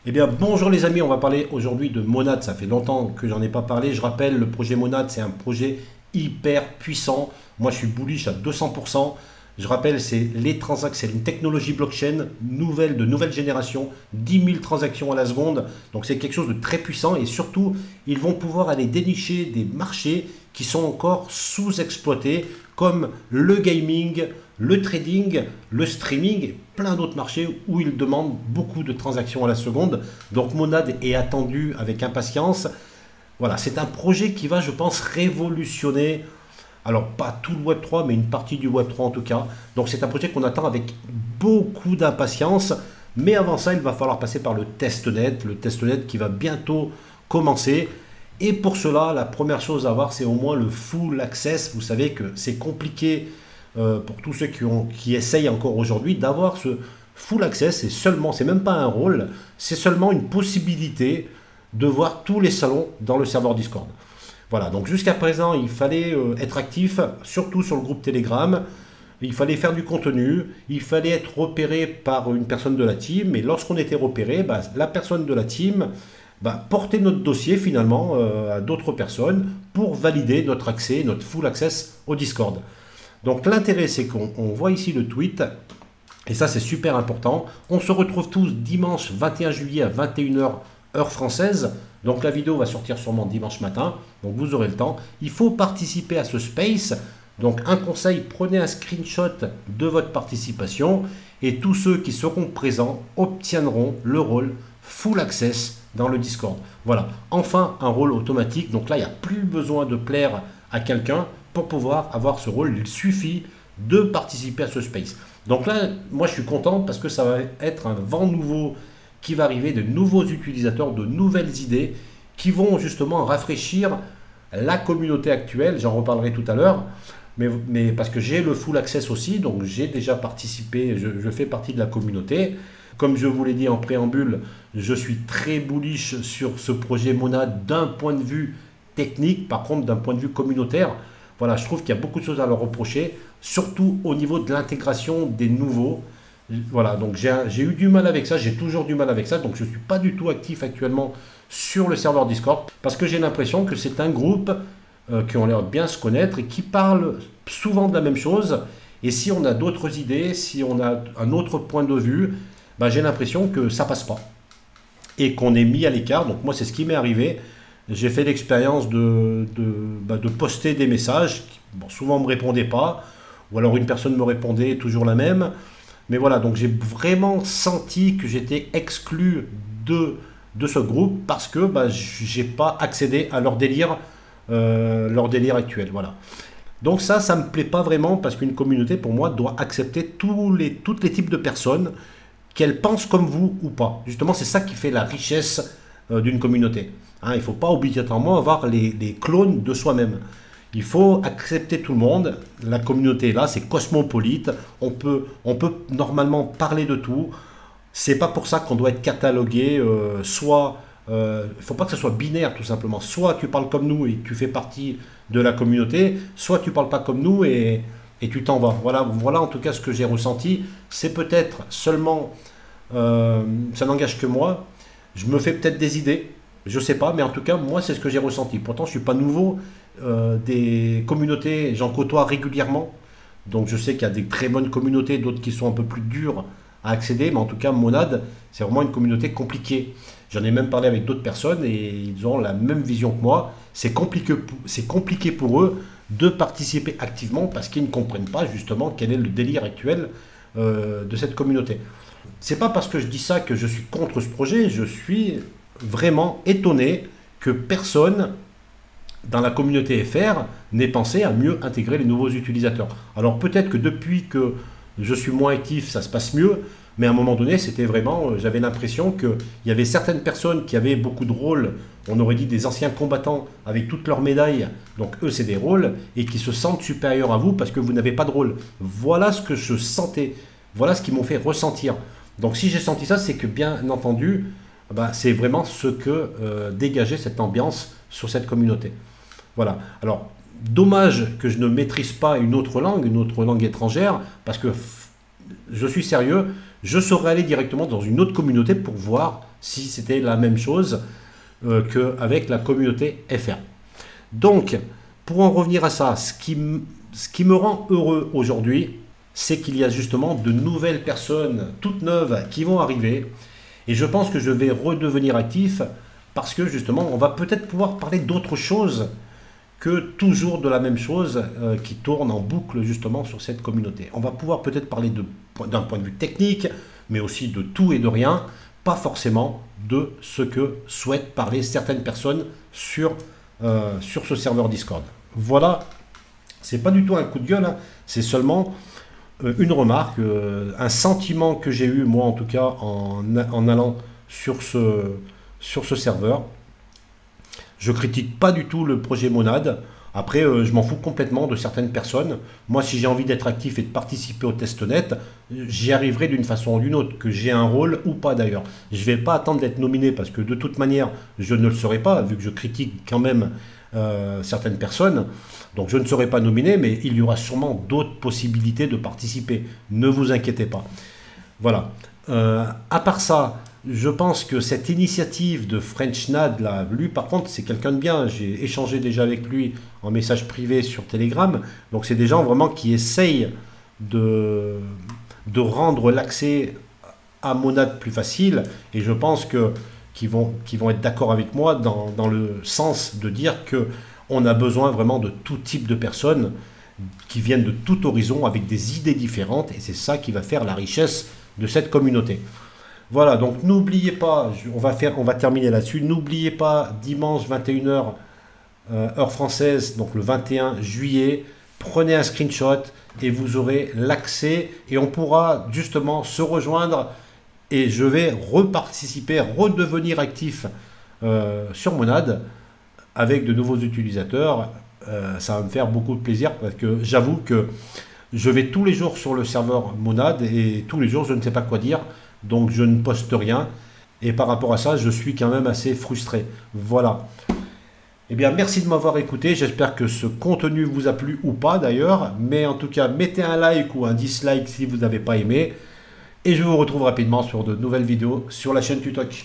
Eh bien, bonjour les amis, on va parler aujourd'hui de Monad. Ça fait longtemps que j'en ai pas parlé. Je rappelle, le projet Monad, c'est un projet hyper puissant. Moi, je suis bullish à 200%. Je rappelle, c'est une technologie blockchain de nouvelle génération, 10 000 transactions à la seconde. Donc, c'est quelque chose de très puissant et surtout, ils vont pouvoir aller dénicher des marchés qui sont encore sous-exploités, comme le gaming, le trading, le streaming et plein d'autres marchés où ils demandent beaucoup de transactions à la seconde. Donc Monad est attendu avec impatience. Voilà, c'est un projet qui va, je pense, révolutionner, alors pas tout le Web3, mais une partie du Web3 en tout cas. Donc c'est un projet qu'on attend avec beaucoup d'impatience. Mais avant ça, il va falloir passer par le testnet qui va bientôt commencer. Et pour cela, la première chose à voir, c'est au moins le full access. Vous savez que c'est compliqué pour tous ceux qui essayent encore aujourd'hui d'avoir ce full access. C'est même pas un rôle, c'est seulement une possibilité de voir tous les salons dans le serveur Discord. Voilà, donc jusqu'à présent, il fallait être actif, surtout sur le groupe Telegram. Il fallait faire du contenu, il fallait être repéré par une personne de la team. Et lorsqu'on était repéré, la personne de la team portait notre dossier finalement à d'autres personnes pour valider notre accès, notre full access au Discord. Donc l'intérêt, c'est qu'on voit ici le tweet, et ça c'est super important. On se retrouve tous dimanche 21 juillet à 21 h heure française. Donc la vidéo va sortir sûrement dimanche matin, donc vous aurez le temps. Il faut participer à ce space. Donc un conseil, prenez un screenshot de votre participation et tous ceux qui seront présents obtiendront le rôle full access dans le Discord. Voilà, enfin un rôle automatique. Donc là, il n'y a plus besoin de plaire à quelqu'un pour pouvoir avoir ce rôle. Il suffit de participer à ce space. Donc là, moi je suis content parce que ça va être un vent nouveau qui va arriver, de nouveaux utilisateurs, de nouvelles idées qui vont justement rafraîchir la communauté actuelle. J'en reparlerai tout à l'heure. Mais parce que j'ai le full access aussi, donc j'ai déjà participé, je fais partie de la communauté. Comme je vous l'ai dit en préambule, je suis très bullish sur ce projet Monad d'un point de vue technique. Par contre, d'un point de vue communautaire, voilà, je trouve qu'il y a beaucoup de choses à leur reprocher, surtout au niveau de l'intégration des nouveaux. Voilà, donc j'ai eu du mal avec ça, j'ai toujours du mal avec ça, donc je ne suis pas du tout actif actuellement sur le serveur Discord, parce que j'ai l'impression que c'est un groupe qui ont l'air de bien se connaître et qui parlent souvent de la même chose. Et si on a d'autres idées, si on a un autre point de vue, j'ai l'impression que ça passe pas et qu'on est mis à l'écart. Donc moi, c'est ce qui m'est arrivé. J'ai fait l'expérience de poster des messages qui, souvent ne me répondaient pas, ou alors une personne me répondait toujours la même. Mais voilà, donc j'ai vraiment senti que j'étais exclu de ce groupe parce que j'ai pas accédé à leur délire actuel. Voilà. Donc ça me plaît pas vraiment parce qu'une communauté, pour moi, doit accepter tous les types de personnes, qu'elles pensent comme vous ou pas. Justement, c'est ça qui fait la richesse d'une communauté. Hein, il ne faut pas obligatoirement avoir les clones de soi-même. Il faut accepter tout le monde. La communauté est là, c'est cosmopolite. On peut normalement parler de tout. C'est pas pour ça qu'on doit être catalogué. Il ne faut pas que ce soit binaire tout simplement. Soit tu parles comme nous et tu fais partie de la communauté, soit tu parles pas comme nous et tu t'en vas. Voilà en tout cas ce que j'ai ressenti. C'est peut-être seulement, ça n'engage que moi. Je me fais peut-être des idées, je sais pas, mais en tout cas moi c'est ce que j'ai ressenti. Pourtant je suis pas nouveau. Des communautés, j'en côtoie régulièrement, donc je sais qu'il y a des très bonnes communautés, d'autres qui sont un peu plus dures à accéder, mais en tout cas Monad, c'est vraiment une communauté compliquée. J'en ai même parlé avec d'autres personnes et ils ont la même vision que moi. C'est compliqué pour eux de participer activement parce qu'ils ne comprennent pas justement quel est le délire actuel de cette communauté. C'est pas parce que je dis ça que je suis contre ce projet, je suis vraiment étonné que personne dans la communauté FR n'ait pensé à mieux intégrer les nouveaux utilisateurs. Alors peut-être que depuis que je suis moins actif, ça se passe mieux, mais à un moment donné, c'était vraiment, j'avais l'impression qu'il y avait certaines personnes qui avaient beaucoup de rôles, on aurait dit des anciens combattants avec toutes leurs médailles, donc eux c'est des rôles, et qui se sentent supérieurs à vous parce que vous n'avez pas de rôle. Voilà ce que je sentais, voilà ce qu'ils m'ont fait ressentir. Donc si j'ai senti ça, c'est que bien entendu, c'est vraiment ce que dégageait cette ambiance sur cette communauté. Voilà. Alors, dommage que je ne maîtrise pas une autre langue étrangère, parce que je suis sérieux, je saurais aller directement dans une autre communauté pour voir si c'était la même chose qu'avec la communauté FR. Donc, pour en revenir à ça, ce qui me rend heureux aujourd'hui, c'est qu'il y a justement de nouvelles personnes toutes neuves qui vont arriver. Et je pense que je vais redevenir actif parce que justement, on va peut-être pouvoir parler d'autre chose que toujours de la même chose qui tourne en boucle justement sur cette communauté. On va pouvoir peut-être parler d'un point de vue technique, mais aussi de tout et de rien, pas forcément de ce que souhaitent parler certaines personnes sur ce serveur Discord. Voilà, c'est pas du tout un coup de gueule, hein, c'est seulement une remarque, un sentiment que j'ai eu, moi en tout cas, en allant sur ce serveur. Je critique pas du tout le projet Monad. Après, je m'en fous complètement de certaines personnes. Moi, si j'ai envie d'être actif et de participer au testnet, j'y arriverai d'une façon ou d'une autre, que j'ai un rôle ou pas d'ailleurs. Je ne vais pas attendre d'être nominé parce que de toute manière, je ne le serai pas, vu que je critique quand même certaines personnes. Donc je ne serai pas nominé, mais il y aura sûrement d'autres possibilités de participer. Ne vous inquiétez pas. Voilà. À part ça, je pense que cette initiative de FrenchNad, là, lui par contre c'est quelqu'un de bien, j'ai échangé déjà avec lui en message privé sur Telegram, donc c'est des gens vraiment qui essayent de rendre l'accès à Monad plus facile, et je pense qu'ils vont être d'accord avec moi dans le sens de dire que on a besoin vraiment de tout type de personnes qui viennent de tout horizon avec des idées différentes, et c'est ça qui va faire la richesse de cette communauté. Voilà, donc n'oubliez pas, on va terminer là-dessus, n'oubliez pas, dimanche 21h, heure française, donc le 21 juillet, prenez un screenshot et vous aurez l'accès et on pourra justement se rejoindre et je vais reparticiper, redevenir actif sur Monad avec de nouveaux utilisateurs. Ça va me faire beaucoup de plaisir parce que j'avoue que je vais tous les jours sur le serveur Monad et tous les jours je ne sais pas quoi dire. Donc je ne poste rien et par rapport à ça je suis quand même assez frustré. Voilà. Eh bien merci de m'avoir écouté, j'espère que ce contenu vous a plu ou pas d'ailleurs, mais en tout cas mettez un like ou un dislike si vous n'avez pas aimé et je vous retrouve rapidement sur de nouvelles vidéos sur la chaîne Tutoc.